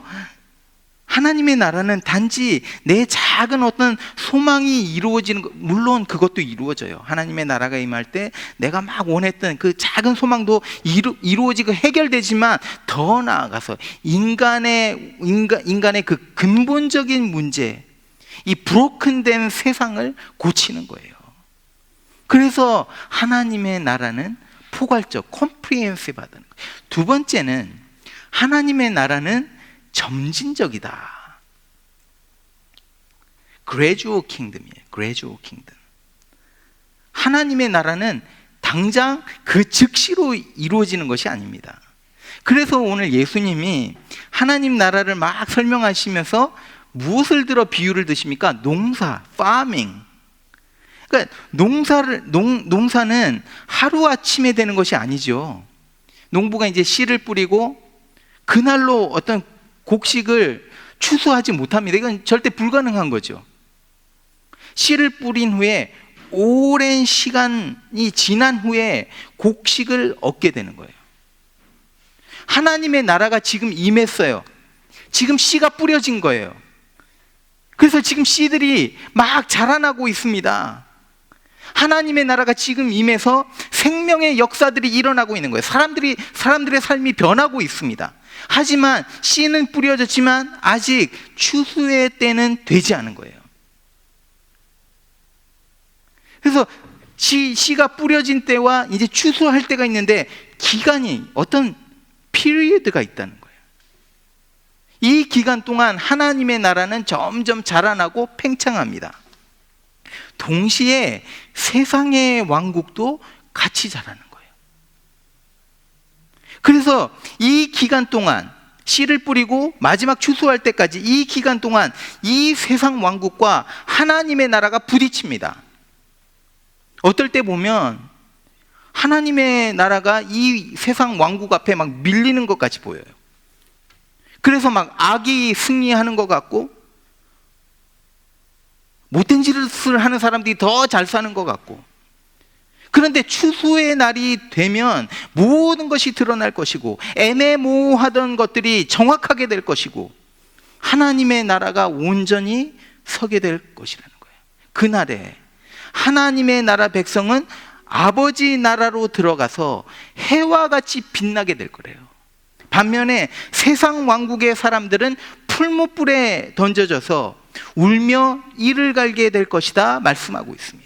하나님의 나라는 단지 내 작은 어떤 소망이 이루어지는 것, 물론 그것도 이루어져요. 하나님의 나라가 임할 때 내가 막 원했던 그 작은 소망도 이루어지고 해결되지만 더 나아가서 인간의 그 근본적인 문제, 이 브로큰된 세상을 고치는 거예요. 그래서 하나님의 나라는 포괄적, 컴프리헨시브 하다는 거예요. 두 번째는 하나님의 나라는 점진적이다. gradual kingdom이에요. gradual kingdom. 하나님의 나라는 당장 그 즉시로 이루어지는 것이 아닙니다. 그래서 오늘 예수님이 하나님 나라를 막 설명하시면서 무엇을 들어 비유를 드십니까? 농사, farming. 그러니까 농사는 하루아침에 되는 것이 아니죠. 농부가 이제 씨를 뿌리고 그날로 어떤 곡식을 추수하지 못합니다. 이건 절대 불가능한 거죠. 씨를 뿌린 후에 오랜 시간이 지난 후에 곡식을 얻게 되는 거예요. 하나님의 나라가 지금 임했어요. 지금 씨가 뿌려진 거예요. 그래서 지금 씨들이 막 자라나고 있습니다. 하나님의 나라가 지금 임해서 생명의 역사들이 일어나고 있는 거예요. 사람들의 삶이 변하고 있습니다. 하지만 씨는 뿌려졌지만 아직 추수의 때는 되지 않은 거예요. 그래서 씨가 뿌려진 때와 이제 추수할 때가 있는데 기간이 어떤 피리어드가 있다는 거예요. 이 기간 동안 하나님의 나라는 점점 자라나고 팽창합니다. 동시에 세상의 왕국도 같이 자라는 거예요. 그래서 이 기간 동안 씨를 뿌리고 마지막 추수할 때까지 이 기간 동안 이 세상 왕국과 하나님의 나라가 부딪힙니다. 어떨 때 보면 하나님의 나라가 이 세상 왕국 앞에 막 밀리는 것 같이 보여요. 그래서 막 악이 승리하는 것 같고 못된 짓을 하는 사람들이 더 잘 사는 것 같고, 그런데 추수의 날이 되면 모든 것이 드러날 것이고 애매모호하던 것들이 정확하게 될 것이고 하나님의 나라가 온전히 서게 될 것이라는 거예요. 그날에 하나님의 나라 백성은 아버지 나라로 들어가서 해와 같이 빛나게 될 거래요. 반면에 세상 왕국의 사람들은 풀무불에 던져져서 울며 이를 갈게 될 것이다 말씀하고 있습니다.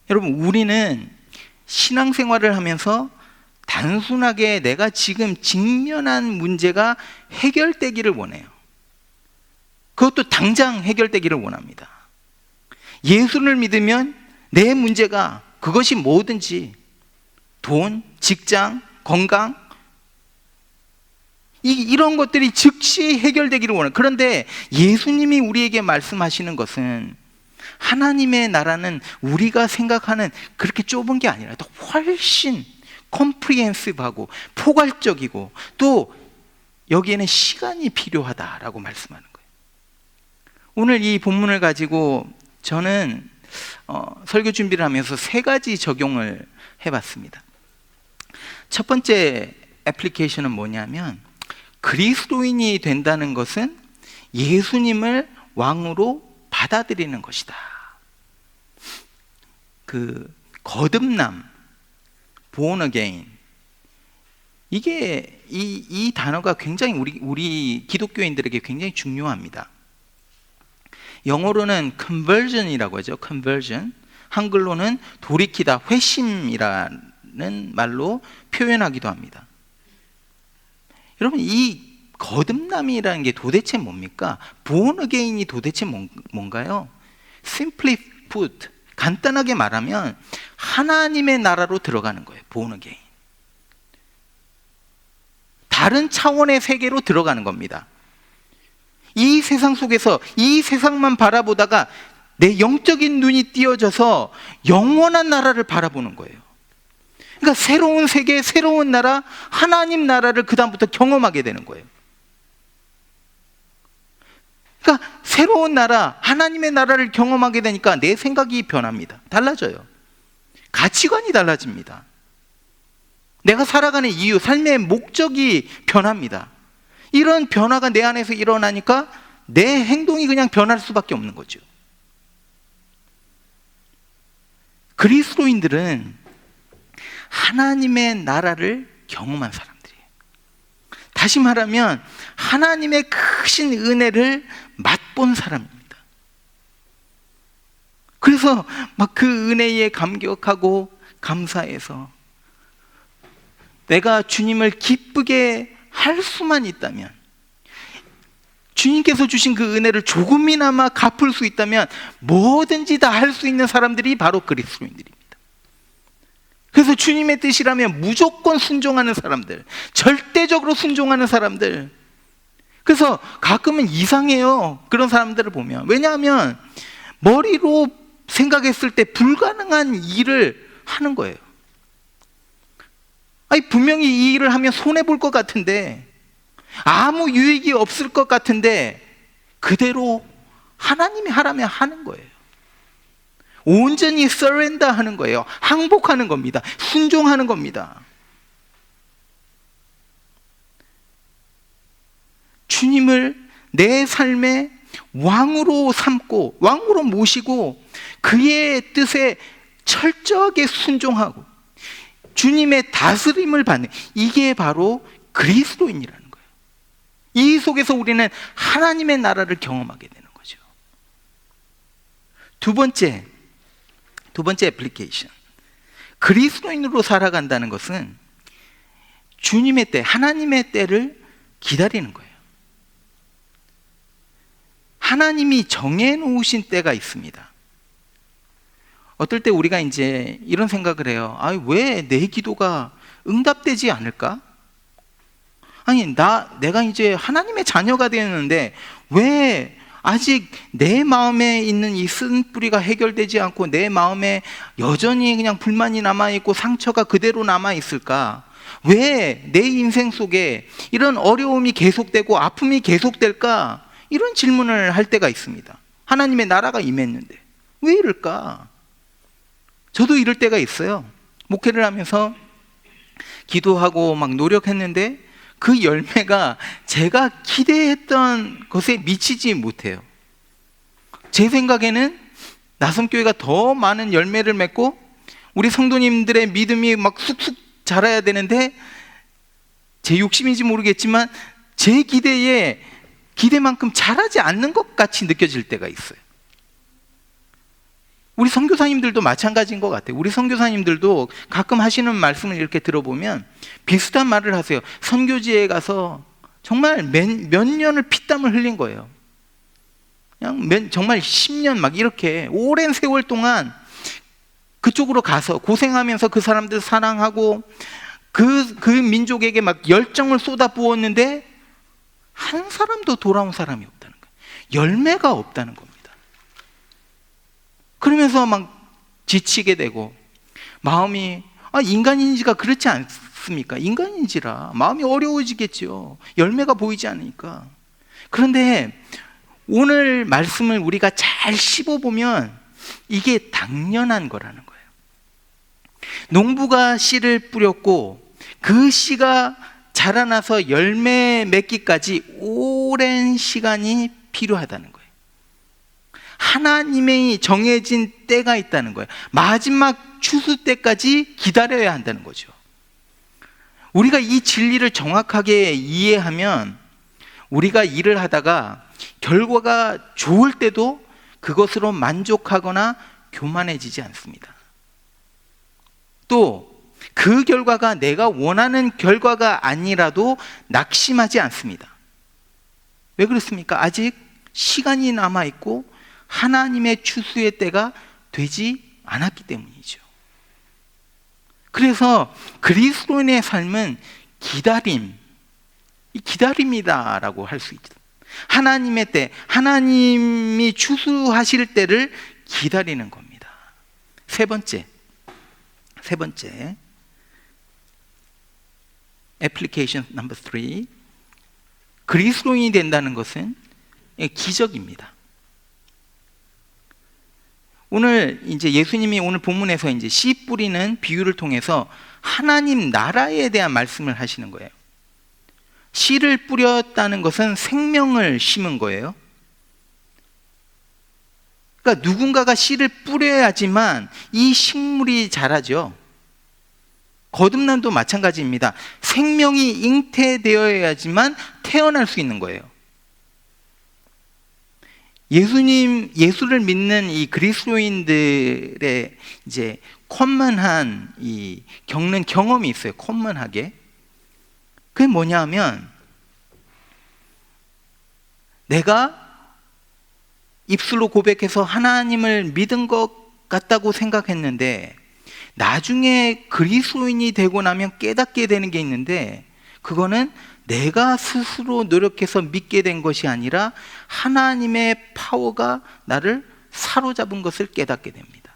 여러분, 우리는 신앙생활을 하면서 단순하게 내가 지금 직면한 문제가 해결되기를 원해요. 그것도 당장 해결되기를 원합니다. 예수를 믿으면 내 문제가 그것이 뭐든지 돈, 직장, 건강 이런 것들이 즉시 해결되기를 원해요. 그런데 예수님이 우리에게 말씀하시는 것은 하나님의 나라는 우리가 생각하는 그렇게 좁은 게 아니라 더 훨씬 컴프리헨시브하고 포괄적이고 또 여기에는 시간이 필요하다라고 말씀하는 거예요. 오늘 이 본문을 가지고 저는 설교 준비를 하면서 3가지 적용을 해봤습니다. 첫 번째 애플리케이션은 뭐냐면 그리스도인이 된다는 것은 예수님을 왕으로 받아들이는 것이다. 그 거듭남, born again, 이게 이 단어가 굉장히 우리 기독교인들에게 굉장히 중요합니다. 영어로는 conversion이라고 하죠. conversion. 한글로는 돌이키다, 회심이라는 말로 표현하기도 합니다. 여러분, 이 거듭남이라는 게 도대체 뭡니까? born again이 도대체 뭔가요? simply put, 간단하게 말하면 하나님의 나라로 들어가는 거예요. born again. 다른 차원의 세계로 들어가는 겁니다. 이 세상 속에서 이 세상만 바라보다가 내 영적인 눈이 띄어져서 영원한 나라를 바라보는 거예요. 그러니까 새로운 세계, 새로운 나라, 하나님 나라를 그다음부터 경험하게 되는 거예요. 그러니까 새로운 나라, 하나님의 나라를 경험하게 되니까 내 생각이 변합니다. 달라져요. 가치관이 달라집니다. 내가 살아가는 이유, 삶의 목적이 변합니다. 이런 변화가 내 안에서 일어나니까 내 행동이 그냥 변할 수밖에 없는 거죠. 그리스도인들은 하나님의 나라를 경험한 사람들이에요. 다시 말하면 하나님의 크신 은혜를 맛본 사람입니다. 그래서 막 그 은혜에 감격하고 감사해서 내가 주님을 기쁘게 할 수만 있다면, 주님께서 주신 그 은혜를 조금이나마 갚을 수 있다면 뭐든지 다 할 수 있는 사람들이 바로 그리스도인들입니다. 그래서 주님의 뜻이라면 무조건 순종하는 사람들, 절대적으로 순종하는 사람들. 그래서 가끔은 이상해요, 그런 사람들을 보면. 왜냐하면 머리로 생각했을 때 불가능한 일을 하는 거예요. 아니, 분명히 이 일을 하면 손해볼 것 같은데, 아무 유익이 없을 것 같은데 그대로 하나님이 하라면 하는 거예요. 온전히 surrender 하는 거예요. 항복하는 겁니다. 순종하는 겁니다. 주님을 내 삶의 왕으로 삼고, 왕으로 모시고 그의 뜻에 철저하게 순종하고 주님의 다스림을 받는, 이게 바로 그리스도인이라는 거예요. 이 속에서 우리는 하나님의 나라를 경험하게 되는 거죠. 두 번째 애플리케이션. 그리스도인으로 살아간다는 것은 주님의 때, 하나님의 때를 기다리는 거예요. 하나님이 정해놓으신 때가 있습니다. 어떨 때 우리가 이제 이런 생각을 해요. 아, 왜 내 기도가 응답되지 않을까? 아니, 내가 이제 하나님의 자녀가 되었는데 왜 아직 내 마음에 있는 이 쓴뿌리가 해결되지 않고 내 마음에 여전히 그냥 불만이 남아있고 상처가 그대로 남아있을까? 왜 내 인생 속에 이런 어려움이 계속되고 아픔이 계속될까? 이런 질문을 할 때가 있습니다. 하나님의 나라가 임했는데 왜 이럴까? 저도 이럴 때가 있어요. 목회를 하면서 기도하고 막 노력했는데 그 열매가 제가 기대했던 것에 미치지 못해요. 제 생각에는 나섬교회가 더 많은 열매를 맺고 우리 성도님들의 믿음이 막 쑥쑥 자라야 되는데, 제 욕심인지 모르겠지만 제 기대만큼 자라지 않는 것 같이 느껴질 때가 있어요. 우리 선교사님들도 마찬가지인 것 같아요. 우리 선교사님들도 가끔 하시는 말씀을 이렇게 들어보면 비슷한 말을 하세요. 선교지에 가서 정말 몇 년을 피땀을 흘린 거예요. 그냥 정말 10년 막 이렇게 오랜 세월 동안 그쪽으로 가서 고생하면서 그 사람들 사랑하고 그 민족에게 막 열정을 쏟아 부었는데 한 사람도 돌아온 사람이 없다는 거예요. 열매가 없다는 겁니다. 그러면서 막 지치게 되고 마음이, 인간인지가 그렇지 않습니까? 인간인지라 마음이 어려워지겠죠. 열매가 보이지 않으니까. 그런데 오늘 말씀을 우리가 잘 씹어보면 이게 당연한 거라는 거예요. 농부가 씨를 뿌렸고 그 씨가 자라나서 열매 맺기까지 오랜 시간이 필요하다는 거예요. 하나님의 정해진 때가 있다는 거예요. 마지막 추수 때까지 기다려야 한다는 거죠. 우리가 이 진리를 정확하게 이해하면 우리가 일을 하다가 결과가 좋을 때도 그것으로 만족하거나 교만해지지 않습니다. 또 그 결과가 내가 원하는 결과가 아니라도 낙심하지 않습니다. 왜 그렇습니까? 아직 시간이 남아있고 하나님의 추수의 때가 되지 않았기 때문이죠. 그래서 그리스도인의 삶은 기다림이다라고 할 수 있죠. 하나님의 때, 하나님이 추수하실 때를 기다리는 겁니다. 세 번째 애플리케이션 넘버 3, 그리스도인이 된다는 것은 기적입니다. 오늘 이제 예수님이 오늘 본문에서 이제 씨 뿌리는 비유를 통해서 하나님 나라에 대한 말씀을 하시는 거예요. 씨를 뿌렸다는 것은 생명을 심은 거예요. 그러니까 누군가가 씨를 뿌려야지만 이 식물이 자라죠. 거듭남도 마찬가지입니다. 생명이 잉태되어야지만 태어날 수 있는 거예요. 예수를 믿는 이 그리스도인들의 이제 커먼한 겪는 경험이 있어요. 커먼하게. 그게 뭐냐 하면, 내가 입술로 고백해서 하나님을 믿은 것 같다고 생각했는데 나중에 그리스도인이 되고 나면 깨닫게 되는 게 있는데, 그거는 내가 스스로 노력해서 믿게 된 것이 아니라 하나님의 파워가 나를 사로잡은 것을 깨닫게 됩니다.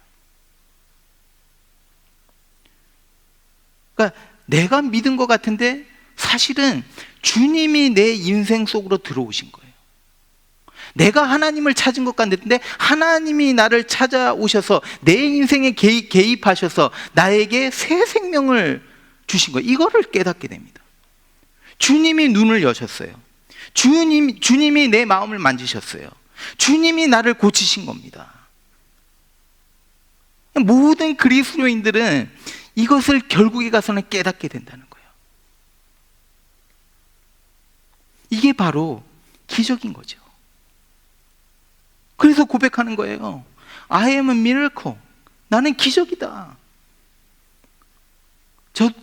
그러니까 내가 믿은 것 같은데 사실은 주님이 내 인생 속으로 들어오신 거예요. 내가 하나님을 찾은 것 같은데 하나님이 나를 찾아오셔서 내 인생에 개입하셔서 나에게 새 생명을 주신 거예요. 이거를 깨닫게 됩니다. 주님이 눈을 여셨어요. 주님이 내 마음을 만지셨어요. 주님이 나를 고치신 겁니다. 모든 그리스도인들은 이것을 결국에 가서는 깨닫게 된다는 거예요. 이게 바로 기적인 거죠. 그래서 고백하는 거예요. I am a miracle. 나는 기적이다.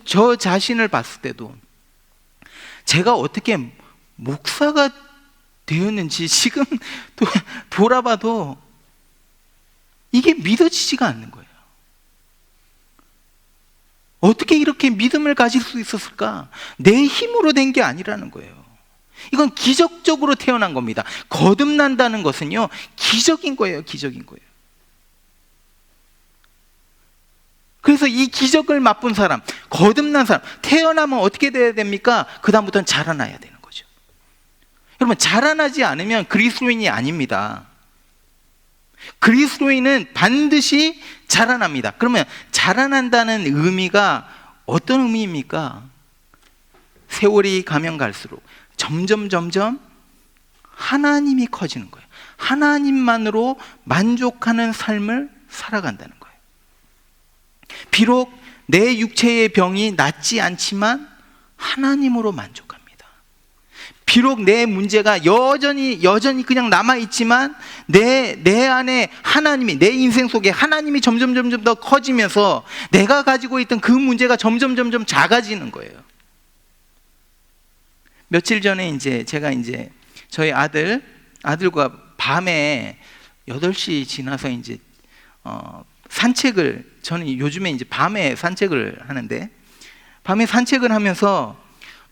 저 자신을 봤을 때도 제가 어떻게 목사가 되었는지 지금 돌아봐도 이게 믿어지지가 않는 거예요. 어떻게 이렇게 믿음을 가질 수 있었을까? 내 힘으로 된 게 아니라는 거예요. 이건 기적적으로 태어난 겁니다. 거듭난다는 것은요, 기적인 거예요. 기적인 거예요. 그래서 이 기적을 맛본 사람, 거듭난 사람, 태어나면 어떻게 돼야 됩니까? 그 다음부터는 자라나야 되는 거죠. 여러분, 자라나지 않으면 그리스도인이 아닙니다. 그리스도인은 반드시 자라납니다. 그러면 자라난다는 의미가 어떤 의미입니까? 세월이 가면 갈수록 점점 하나님이 커지는 거예요. 하나님만으로 만족하는 삶을 살아간다는 거예요. 비록 내 육체의 병이 낫지 않지만 하나님으로 만족합니다. 비록 내 문제가 여전히 그냥 남아있지만 내 안에 하나님이, 내 인생 속에 하나님이 점점 더 커지면서 내가 가지고 있던 그 문제가 점점 작아지는 거예요. 며칠 전에 제가 저희 아들과 밤에 8시 지나서 산책을, 저는 요즘에 밤에 산책을 하는데, 밤에 산책을 하면서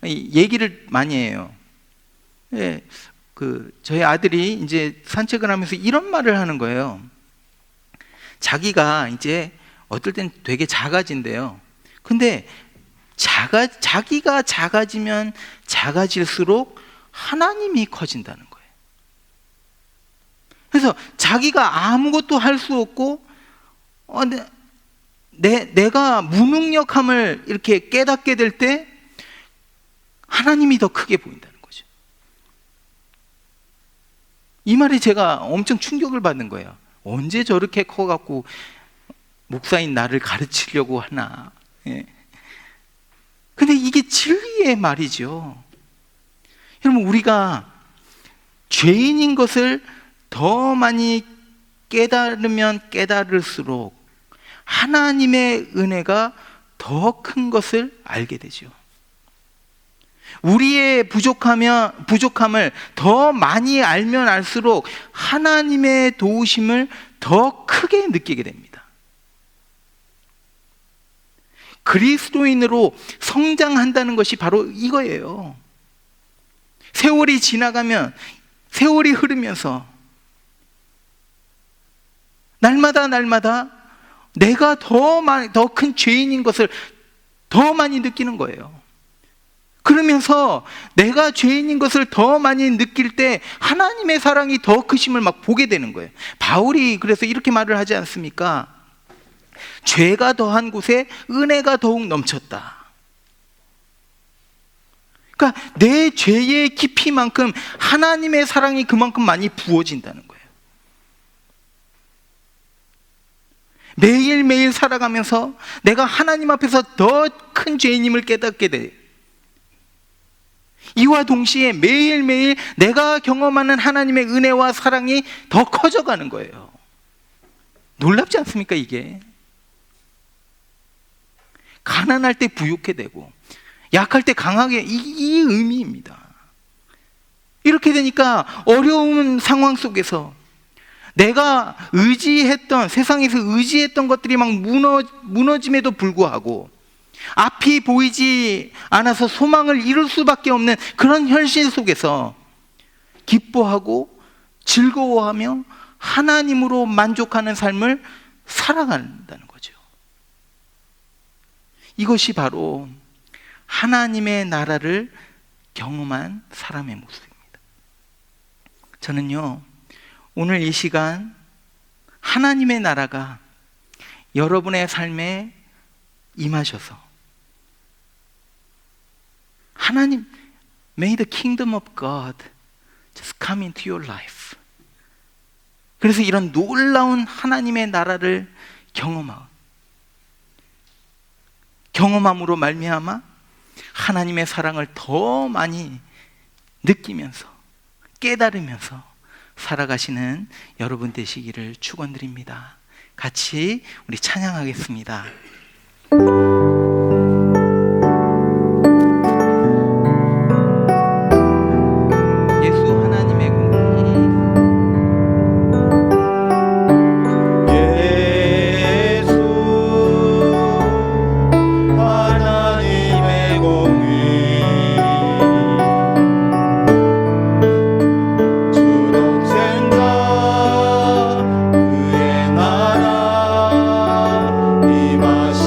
얘기를 많이 해요. 예, 저희 아들이 산책을 하면서 이런 말을 하는 거예요. 자기가 어떨 땐 되게 작아진대요. 근데 자기가 작아지면 작아질수록 하나님이 커진다는 거예요. 그래서 자기가 아무것도 할 수 없고 내가 무능력함을 이렇게 깨닫게 될 때 하나님이 더 크게 보인다는 거죠. 이 말에 제가 엄청 충격을 받는 거예요. 언제 저렇게 커갖고 목사인 나를 가르치려고 하나. 예. 근데 이게 진리의 말이죠. 여러분, 우리가 죄인인 것을 더 많이 깨달으면 깨달을수록 하나님의 은혜가 더 큰 것을 알게 되죠. 우리의 부족함을 더 많이 알면 알수록 하나님의 도우심을 더 크게 느끼게 됩니다. 그리스도인으로 성장한다는 것이 바로 이거예요. 세월이 지나가면, 세월이 흐르면서 날마다 내가 더 큰 죄인인 것을 더 많이 느끼는 거예요. 그러면서 내가 죄인인 것을 더 많이 느낄 때 하나님의 사랑이 더 크심을 막 보게 되는 거예요. 바울이 그래서 이렇게 말을 하지 않습니까? 죄가 더한 곳에 은혜가 더욱 넘쳤다. 그러니까 내 죄의 깊이만큼 하나님의 사랑이 그만큼 많이 부어진다는 거예요. 매일매일 살아가면서 내가 하나님 앞에서 더 큰 죄인임을 깨닫게 돼요. 이와 동시에 매일매일 내가 경험하는 하나님의 은혜와 사랑이 더 커져가는 거예요. 놀랍지 않습니까, 이게? 가난할 때 부유하게 되고 약할 때 강하게, 이 의미입니다. 이렇게 되니까 어려운 상황 속에서 내가 세상에서 의지했던 것들이 막 무너짐에도 불구하고 앞이 보이지 않아서 소망을 이룰 수밖에 없는 그런 현실 속에서 기뻐하고 즐거워하며 하나님으로 만족하는 삶을 살아간다는 거죠. 이것이 바로 하나님의 나라를 경험한 사람의 모습입니다. 저는요, 오늘 이 시간 하나님의 나라가 여러분의 삶에 임하셔서 하나님, may the kingdom of God just come into your life. 그래서 이런 놀라운 하나님의 나라를 경험함으로 말미암아 하나님의 사랑을 더 많이 느끼면서 깨달으면서 살아가시는 여러분 되시기를 축원드립니다. 같이 우리 찬양하겠습니다. 예수 하나님의 공의, 예수 하나님의 공의, 주 독생자 그의 나라 임하시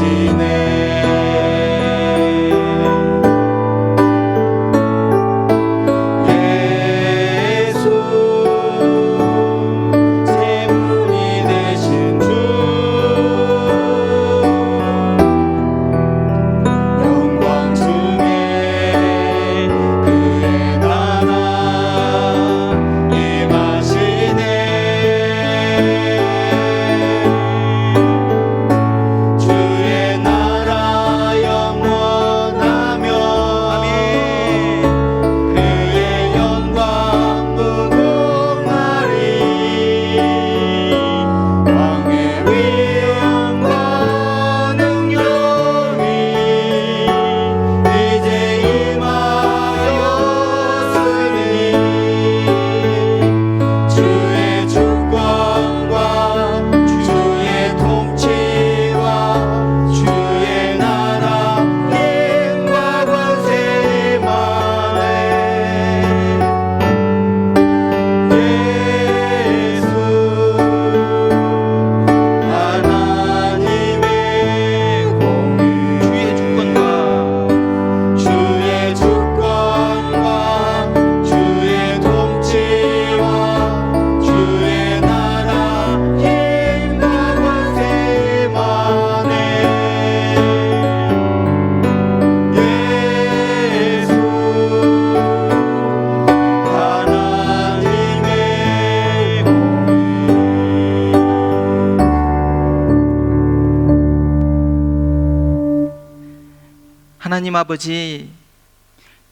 하나님 아버지,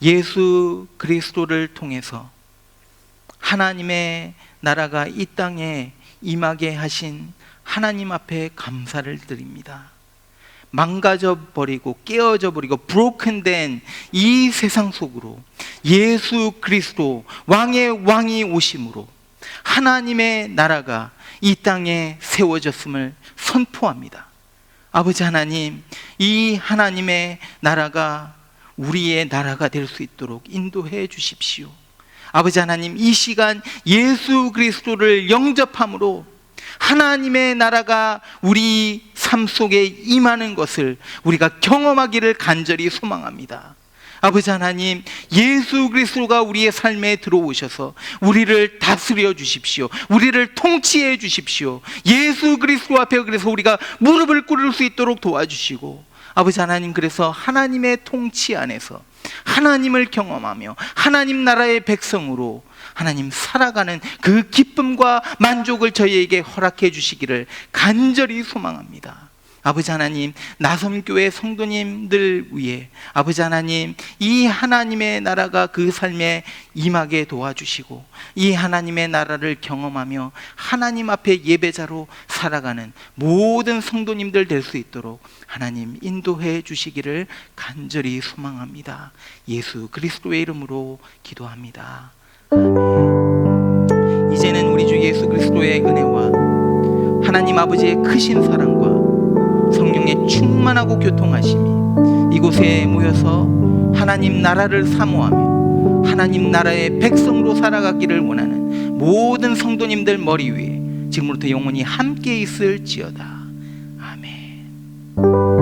예수 그리스도를 통해서 하나님의 나라가 이 땅에 임하게 하신 하나님 앞에 감사를 드립니다. 망가져 버리고 깨어져 버리고 브로큰된 이 세상 속으로 예수 그리스도 왕의 왕이 오심으로 하나님의 나라가 이 땅에 세워졌음을 선포합니다. 아버지 하나님, 이 하나님의 나라가 우리의 나라가 될 수 있도록 인도해 주십시오. 아버지 하나님, 이 시간 예수 그리스도를 영접함으로 하나님의 나라가 우리 삶 속에 임하는 것을 우리가 경험하기를 간절히 소망합니다. 아버지 하나님, 예수 그리스도가 우리의 삶에 들어오셔서 우리를 다스려 주십시오. 우리를 통치해 주십시오. 예수 그리스도 앞에 그래서 우리가 무릎을 꿇을 수 있도록 도와주시고, 아버지 하나님, 그래서 하나님의 통치 안에서 하나님을 경험하며 하나님 나라의 백성으로 하나님 살아가는 그 기쁨과 만족을 저희에게 허락해 주시기를 간절히 소망합니다. 아버지 하나님, 나섬교회 성도님들 위해 아버지 하나님, 이 하나님의 나라가 그 삶에 임하게 도와주시고 이 하나님의 나라를 경험하며 하나님 앞에 예배자로 살아가는 모든 성도님들 될 수 있도록 하나님 인도해 주시기를 간절히 소망합니다. 예수 그리스도의 이름으로 기도합니다. 아멘. 이제는 우리 주 예수 그리스도의 은혜와 하나님 아버지의 크신 사랑과 성령의 충만하고 교통하심이 이곳에 모여서 하나님 나라를 사모하며 하나님 나라의 백성으로 살아가기를 원하는 모든 성도님들 머리 위에 지금부터 영원히 함께 있을지어다. 아멘.